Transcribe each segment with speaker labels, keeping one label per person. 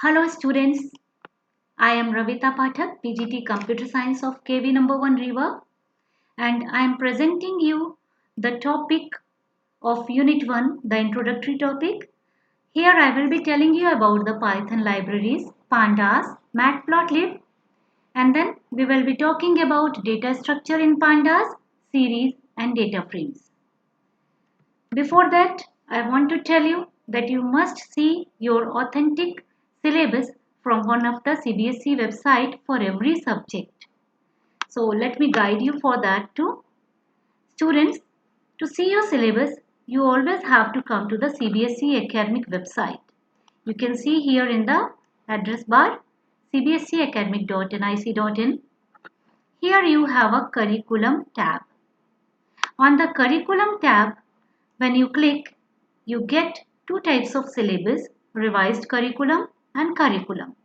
Speaker 1: Hello students, I am Ravita Pathak, PGT Computer Science of KV number 1 Riva, and I am presenting you the topic of Unit 1, the introductory topic. Here I will be telling you about the Python libraries, pandas, matplotlib, and then we will be talking about data structure in pandas, series and data frames. Before that, I want to tell you that you must see your authentic syllabus from one of the CBSE website for every subject. So let me guide you for that too. Students, to see your syllabus, you always have to come to the CBSE academic website. You can see here in the address bar cbseacademic.nic.in. Here you have a curriculum tab. On the curriculum tab, when you click, you get two types of syllabus, revised curriculum and curriculum.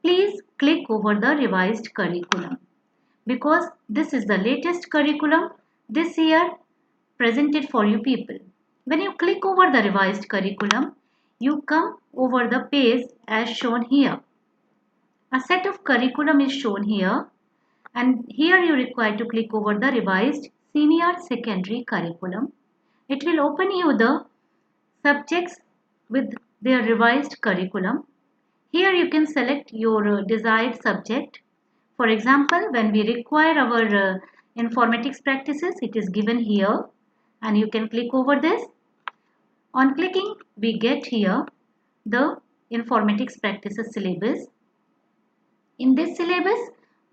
Speaker 1: Please click over the revised curriculum because this is the latest curriculum this year presented for you people. When you click over the revised curriculum, you come over the page as shown here. A set of curriculum is shown here, and here you require to click over the revised senior secondary curriculum. It will open you the subjects with their revised curriculum. Here you can select your desired subject. For example, when we require our informatics practices, it is given here and you can click over this. On clicking, we get here the informatics practices syllabus. In this syllabus,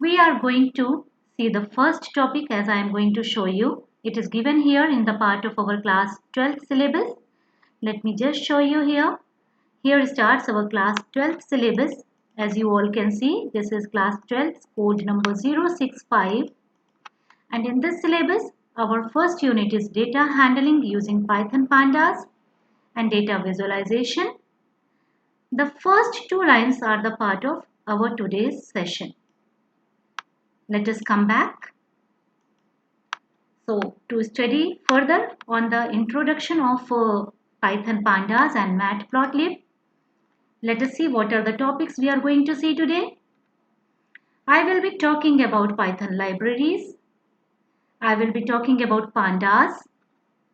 Speaker 1: we are going to see the first topic as I am going to show you. It is given here in the part of our class 12th syllabus. Let me just show you here. Here starts our class 12th syllabus. As you all can see, this is class 12th code number 065. And in this syllabus, our first unit is data handling using Python pandas and data visualization. The first two lines are the part of our today's session. Let us come back. So to study further on the introduction of Python pandas and matplotlib, let us see what are the topics we are going to see today. I will be talking about Python libraries. I will be talking about pandas.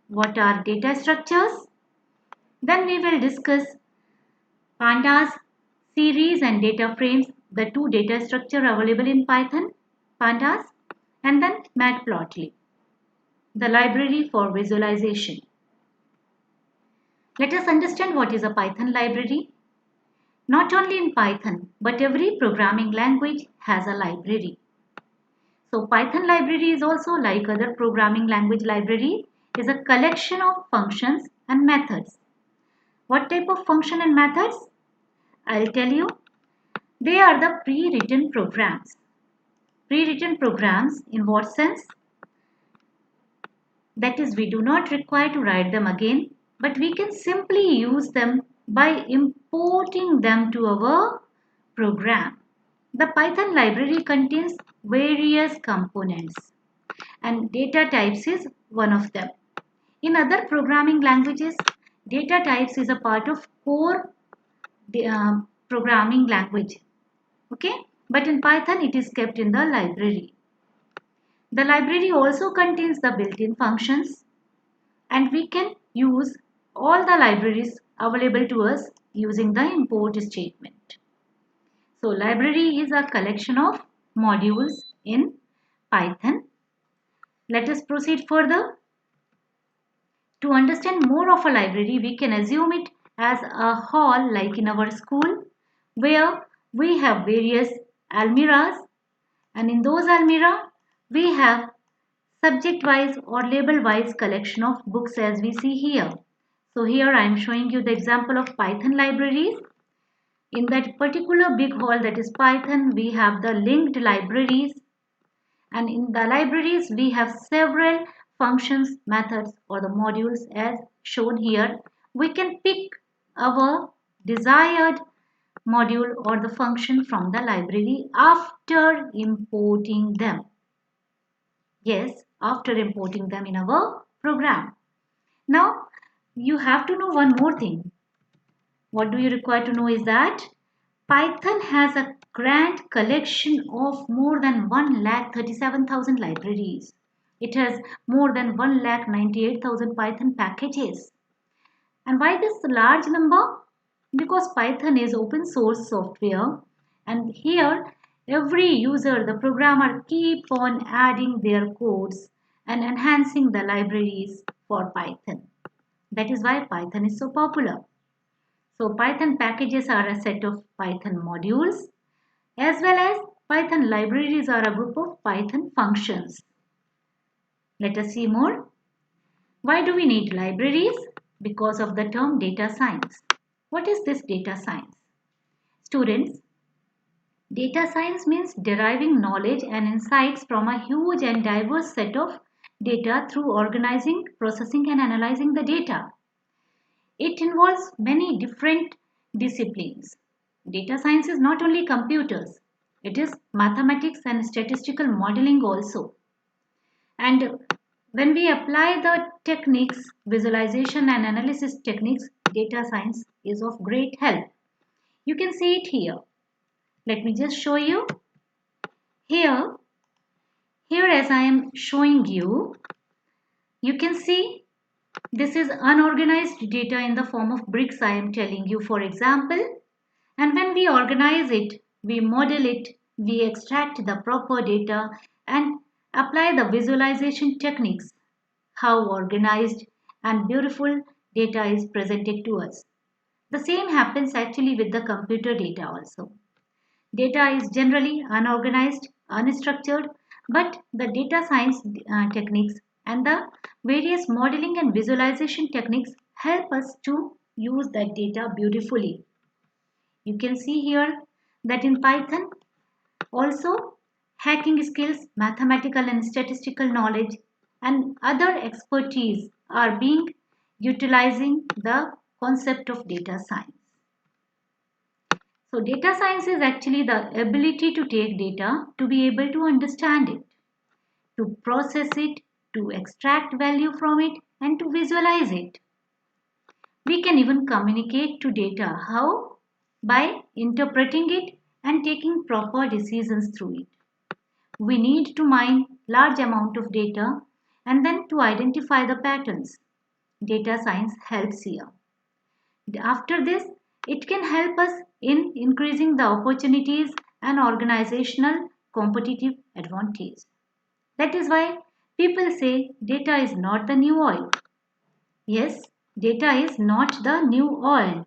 Speaker 1: What are data structures? Then we will discuss pandas, series and data frames, the two data structure available in Python, pandas, and then matplotlib, the library for visualization. Let us understand what is a Python library. Not only in Python, but every programming language has a library. So Python library is also like other programming language library, is a collection of functions and methods. What type of function and methods? I'll tell you. They are the pre-written programs. Pre-written programs in what sense? That is, we do not require to write them again, but we can simply use them by importing them to our program. The Python library contains various components and data types is one of them. In other programming languages, data types is a part of core programming language. Okay, but in Python it is kept in the library. The library also contains the built-in functions and we can use all the libraries available to us using the import statement. So library is a collection of modules in Python. Let us proceed further. To understand more of a library, we can assume it as a hall like in our school where we have various almirahs, and in those almirah we have subject wise or label wise collection of books as we see here. So here I am showing you the example of Python libraries. In that particular big hall that is Python, we have the linked libraries, and in the libraries we have several functions, methods or the modules as shown here. We can pick our desired module or the function from the library after importing them. Yes, after importing them in our program. Now, you have to know one more thing. What do you require to know is that Python has a grand collection of more than 1,37,000 libraries. It has more than 1,98,000 Python packages. And why this large number? Because Python is open source software, and here every user, the programmer, keep on adding their codes and enhancing the libraries for Python. That is why Python is so popular. So Python packages are a set of Python modules, as well as Python libraries are a group of Python functions. Let us see more. Why do we need libraries? Because of the term data science. What is this data science? Students, data science means deriving knowledge and insights from a huge and diverse set of data through organizing, processing, and analyzing the data. It involves many different disciplines. Data science is not only computers, it is mathematics and statistical modeling also. And when we apply the techniques, visualization and analysis techniques, data science is of great help. You can see it here. Let me just show you. Here, as I am showing you, you can see this is unorganized data in the form of bricks I am telling you, for example. And when we organize it, we model it, we extract the proper data and apply the visualization techniques. How organized and beautiful data is presented to us. The same happens actually with the computer data also. Data is generally unorganized, unstructured, but the data science techniques and the various modeling and visualization techniques help us to use that data beautifully. You can see here that in Python also hacking skills, mathematical and statistical knowledge and other expertise are being utilizing the concept of data science. So data science is actually the ability to take data, to be able to understand it, to process it, to extract value from it and to visualize it. We can even communicate to data. How? By interpreting it and taking proper decisions through it. We need to mine large amount of data and then to identify the patterns. Data science helps here. After this, it can help us in increasing the opportunities and organizational competitive advantage. That is why people say data is not the new oil. Yes, data is not the new oil.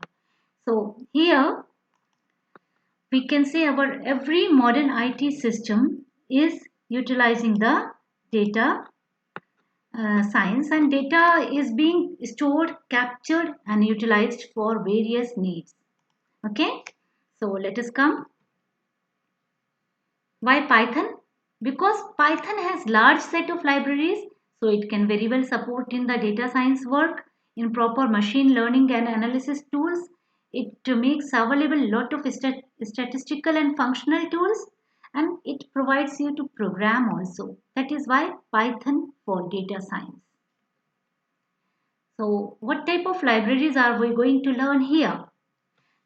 Speaker 1: So here we can say our every modern IT system is utilizing the data science, and data is being stored, captured and utilized for various needs. Okay, so let us come. Why Python? Because Python has large set of libraries, so it can very well support in the data science work, in proper machine learning and analysis tools. It makes available lot of statistical and functional tools, and it provides you to program also. That is why Python for data science. So what type of libraries are we going to learn here?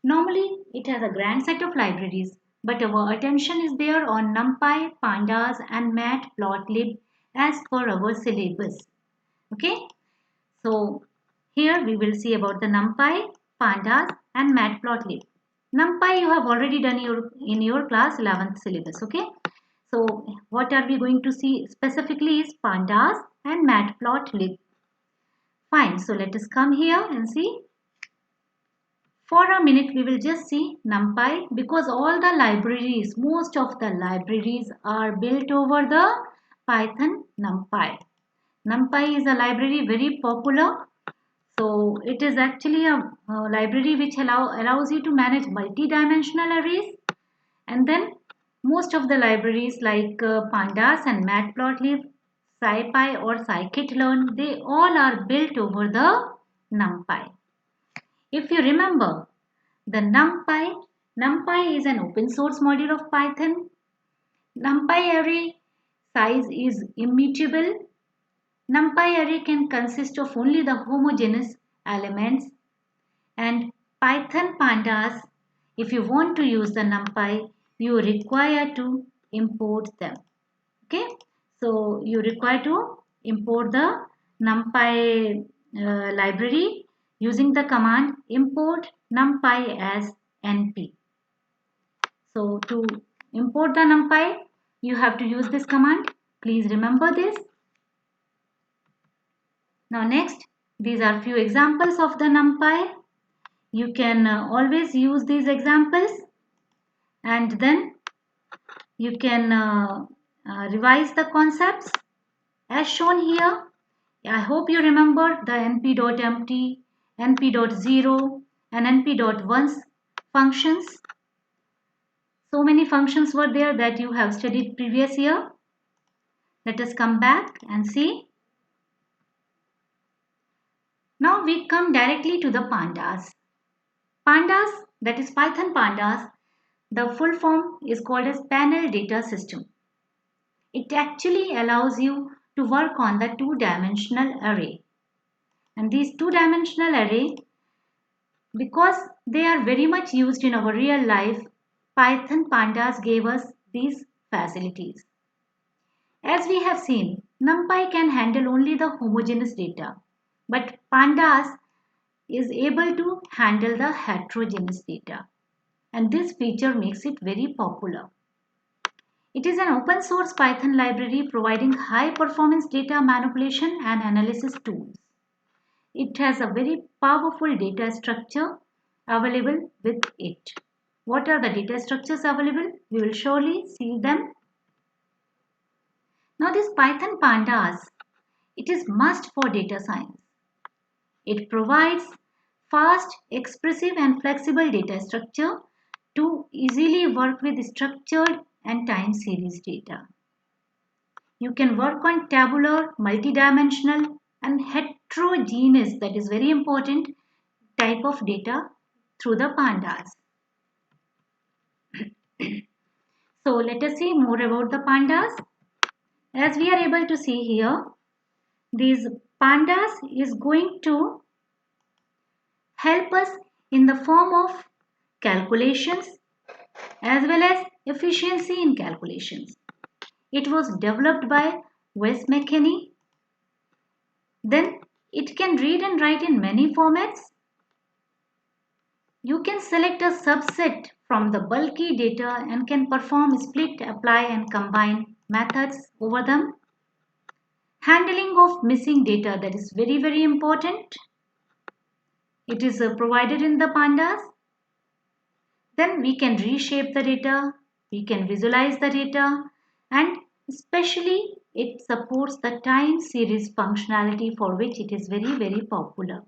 Speaker 1: Normally, it has a grand set of libraries, but our attention is there on NumPy, Pandas and Matplotlib as per our syllabus. Okay, so here we will see about the NumPy, Pandas and Matplotlib. NumPy you have already done in your class 11th syllabus. Okay, so what are we going to see specifically is Pandas and Matplotlib. Fine, so let us come here and see. For a minute we will just see NumPy, because all the libraries, most of the libraries are built over the Python NumPy. NumPy is a library very popular. So it is actually a library which allows you to manage multi-dimensional arrays. And then most of the libraries like Pandas and Matplotlib, SciPy or scikit-learn, they all are built over the NumPy. If you remember, the NumPy is an open source module of Python. NumPy array size is immutable. NumPy array can consist of only the homogeneous elements, and Python pandas If you want to use the NumPy, you require to import them. Okay, so you require to import the NumPy library using the command import NumPy as NP. So to import the NumPy, you have to use this command. Please remember this. Now next, these are few examples of the NumPy. You can always use these examples, and then you can revise the concepts as shown here. I hope you remember the np.empty, np.0 and np.1 functions. So many functions were there that you have studied previous year. Let us come back and see. Now we come directly to the pandas. Pandas, that is Python pandas, the full form is called as panel data system. It actually allows you to work on the two-dimensional array. And these two-dimensional array, because they are very much used in our real life, Python pandas gave us these facilities. As we have seen, NumPy can handle only the homogeneous data, but pandas is able to handle the heterogeneous data. And this feature makes it very popular. It is an open source Python library providing high performance data manipulation and analysis tools. It has a very powerful data structure available with it. What are the data structures available? We will surely see them. Now this Python pandas, it is must for data science. It provides fast, expressive and flexible data structure to easily work with structured and time series data. You can work on tabular, multidimensional and heterogeneous, that is very important, type of data through the pandas. So let us see more about the pandas. As we are able to see here, these pandas is going to help us in the form of calculations as well as efficiency in calculations. It was developed by Wes McKinney. Then it can read and write in many formats. You can select a subset from the bulky data and can perform split, apply and combine methods over them. Handling of missing data, that is very important. It is provided in the pandas. Then we can reshape the data, we can visualize the data, and especially it supports the time series functionality for which it is very popular.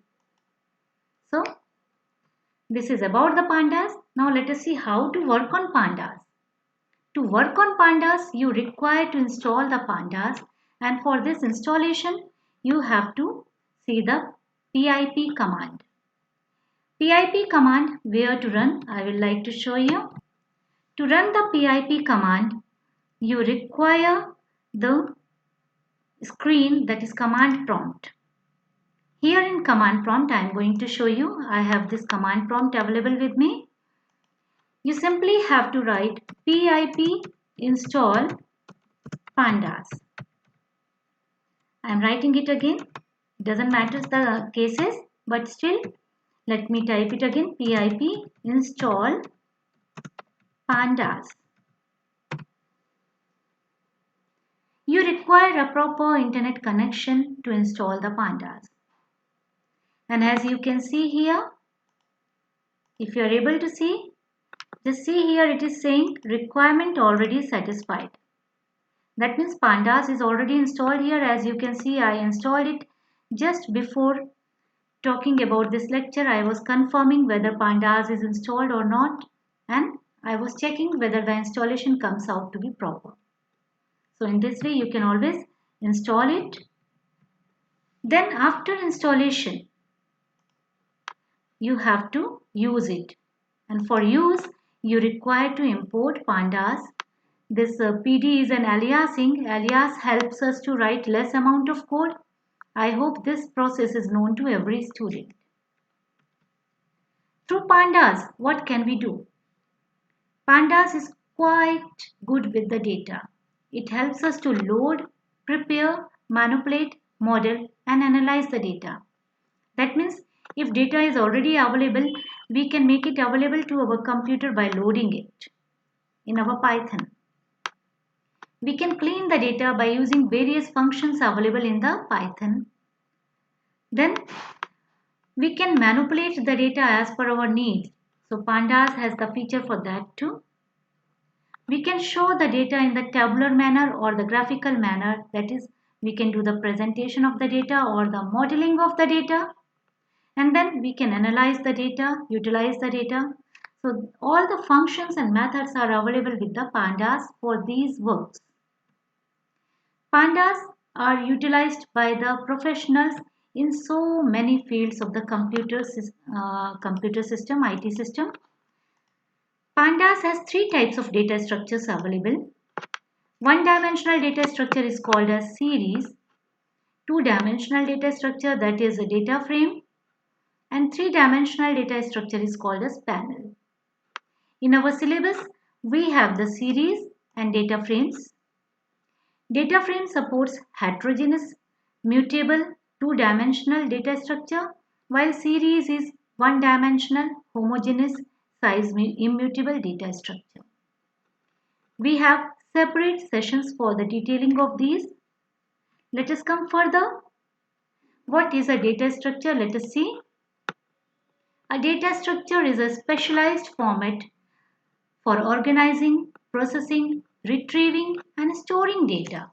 Speaker 1: So this is about the pandas. Now let us see how to work on pandas. To work on pandas, you require to install the pandas, and for this installation, you have to see the pip command. PIP command, where to run, I will like to show you. To run the PIP command, you require the screen, that is command prompt. Here in command prompt, I am going to show you. I have this command prompt available with me. You simply have to write pip install pandas. I am writing it again. It doesn't matter the cases, but still let me type it again. Pip install pandas. You require a proper internet connection to install the pandas. And as you can see here, if you are able to see, just see here it is saying requirement already satisfied. That means pandas is already installed here. As you can see, I installed it just before talking about this lecture. I was confirming whether pandas is installed or not, and I was checking whether the installation comes out to be proper. So in this way you can always install it. Then after installation, you have to use it, and for use you require to import pandas. This PD is an aliasing. Alias helps us to write less amount of code. I hope this process is known to every student. Through pandas, what can we do? Pandas is quite good with the data. It helps us to load, prepare, manipulate, model, and analyze the data. That means if data is already available, we can make it available to our computer by loading it in our Python. We can clean the data by using various functions available in the Python. Then we can manipulate the data as per our needs. So Pandas has the feature for that too. We can show the data in the tabular manner or the graphical manner. That is, we can do the presentation of the data or the modeling of the data. And then we can analyze the data, utilize the data. So all the functions and methods are available with the Pandas for these works. Pandas are utilized by the professionals in so many fields of the computer system, IT system. Pandas has three types of data structures available. One-dimensional data structure is called as series. Two-dimensional data structure, that is a data frame. And three-dimensional data structure is called as panel. In our syllabus, we have the series and data frames. Data frame supports heterogeneous, mutable, two-dimensional data structure, while series is one-dimensional, homogeneous, size immutable data structure. We have separate sessions for the detailing of these. Let us come further. What is a data structure? Let us see. A data structure is a specialized format for organizing, processing, retrieving, and storing data.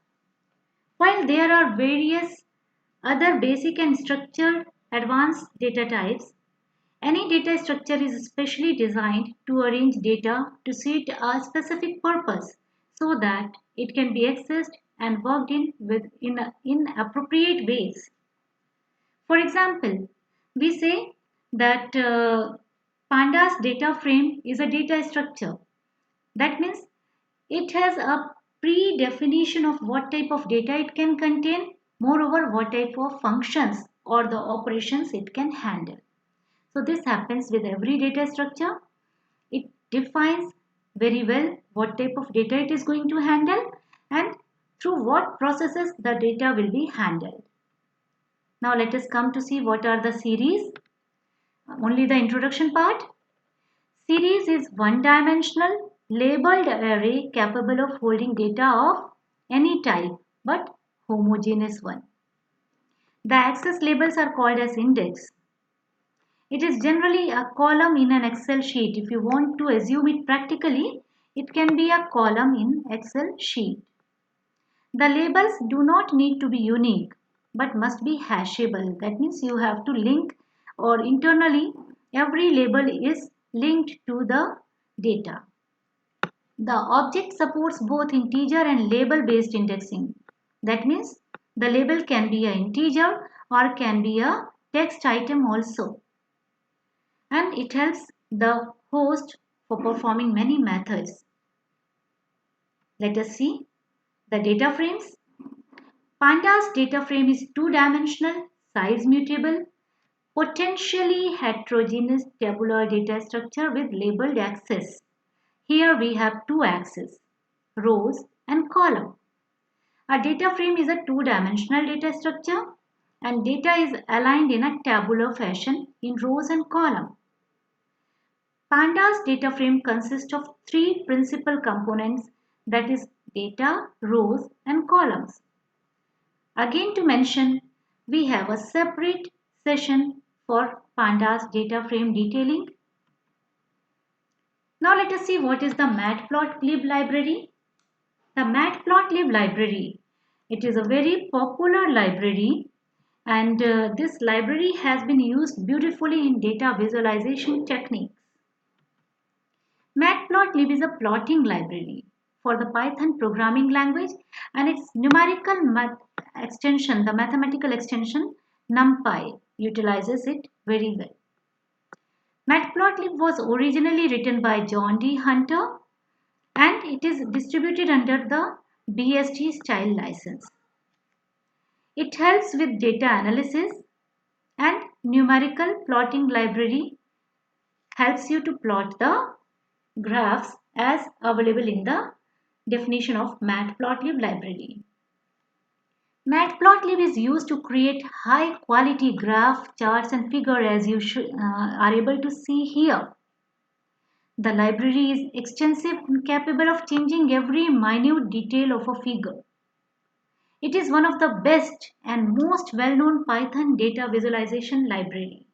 Speaker 1: While there are various other basic and structured advanced data types, any data structure is specially designed to arrange data to suit a specific purpose so that it can be accessed and worked in appropriate ways. For example, we say that Pandas data frame is a data structure. That means it has a pre-definition of what type of data it can contain, moreover what type of functions or the operations it can handle. So this happens with every data structure. It defines very well what type of data it is going to handle and through what processes the data will be handled. Now let us come to see what are the series. Only the introduction part. Series is one-dimensional labeled array capable of holding data of any type but homogeneous one. The access labels are called as index. It is generally a column in an Excel sheet. If you want to assume it practically, it can be a column in Excel sheet. The labels do not need to be unique but must be hashable. That means you have to link or internally every label is linked to the data. The object supports both integer and label based indexing. That means the label can be an integer or can be a text item also. And it helps the host for performing many methods. Let us see the data frames. Pandas data frame is two-dimensional, size mutable, potentially heterogeneous tabular data structure with labeled axes. Here we have two axes, rows and column. A data frame is a two-dimensional data structure and data is aligned in a tabular fashion in rows and column. Pandas data frame consists of three principal components, that is data, rows and columns. Again to mention, we have a separate session for Pandas data frame detailing. Now let us see what is the matplotlib library. The matplotlib library, it is a very popular library and this library has been used beautifully in data visualization techniques. Matplotlib is a plotting library for the Python programming language and its numerical extension, the mathematical extension NumPy utilizes it very well. Matplotlib was originally written by John D. Hunter and it is distributed under the BSD style license. It helps with data analysis and numerical plotting library helps you to plot the graphs as available in the definition of Matplotlib library. Matplotlib is used to create high quality graph, charts and figure as you are able to see here. The library is extensive and capable of changing every minute detail of a figure. It is one of the best and most well-known Python data visualization library.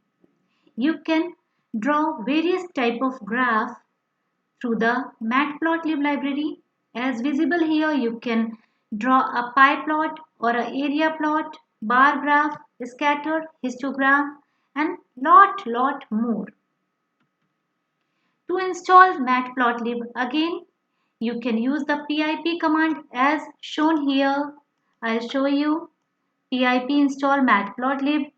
Speaker 1: You can draw various type of graph through the Matplotlib library. As visible here, you can draw a pie plot or an area plot, bar graph, scatter, histogram and lot more. To install Matplotlib again, you can use the pip command as shown here. I'll show you pip install matplotlib.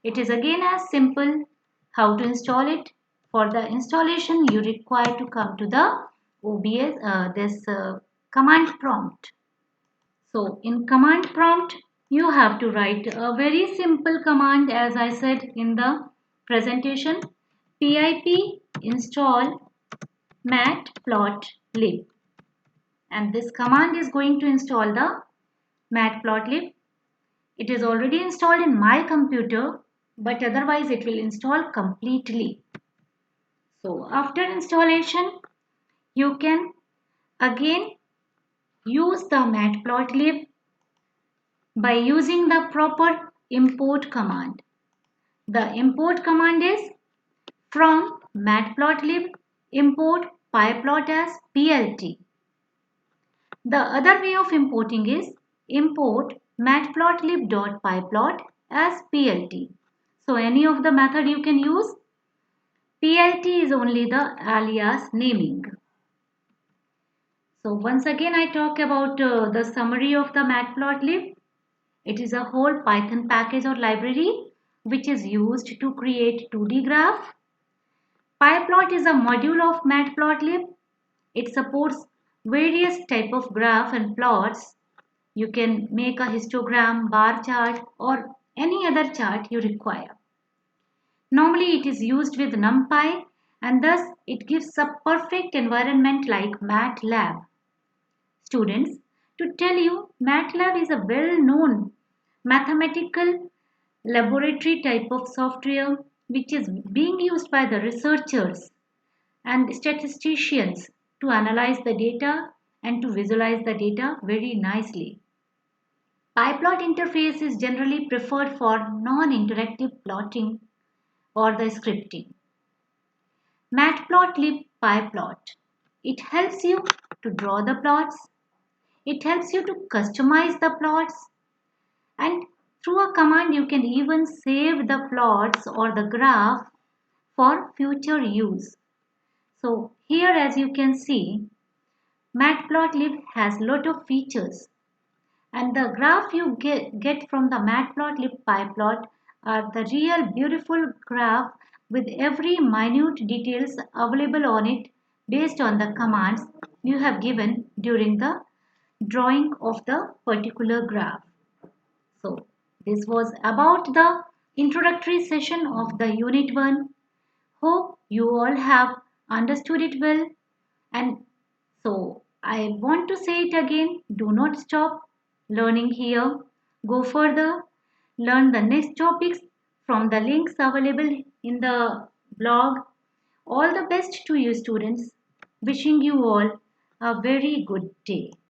Speaker 1: It is again as simple. How to install it? For the installation, you require to come to the OBS, command prompt. So in command prompt, you have to write a very simple command as I said in the presentation. Pip install matplotlib, and this command is going to install the matplotlib. It is already installed in my computer, but otherwise it will install completely. So after installation, you can again use the matplotlib by using the proper import command. The import command is from matplotlib import pyplot as plt. The other way of importing is import matplotlib.pyplot as plt. So any of the method you can use. PLT is only the alias naming. So once again I talk about the summary of the Matplotlib. It is a whole Python package or library which is used to create 2D graph. PyPlot is a module of Matplotlib. It supports various type of graph and plots. You can make a histogram, bar chart or any other chart you require. Normally it is used with NumPy and thus it gives a perfect environment like MATLAB. Students, to tell you, MATLAB is a well-known mathematical laboratory type of software which is being used by the researchers and statisticians to analyze the data and to visualize the data very nicely. PyPlot interface is generally preferred for non-interactive plotting or the scripting. Matplotlib PyPlot. It helps you to draw the plots. It helps you to customize the plots, and through a command you can even save the plots or the graph for future use. So here as you can see, Matplotlib has lot of features, and the graph you get from the Matplotlib PyPlot are the real beautiful graph with every minute details available on it based on the commands you have given during the drawing of the particular graph. So this was about the introductory session of the unit 1. Hope you all have understood it well, and so I want to say it again, do not stop learning here. Go further, learn the next topics from the links available in the blog. All the best to you students. Wishing you all a very good day.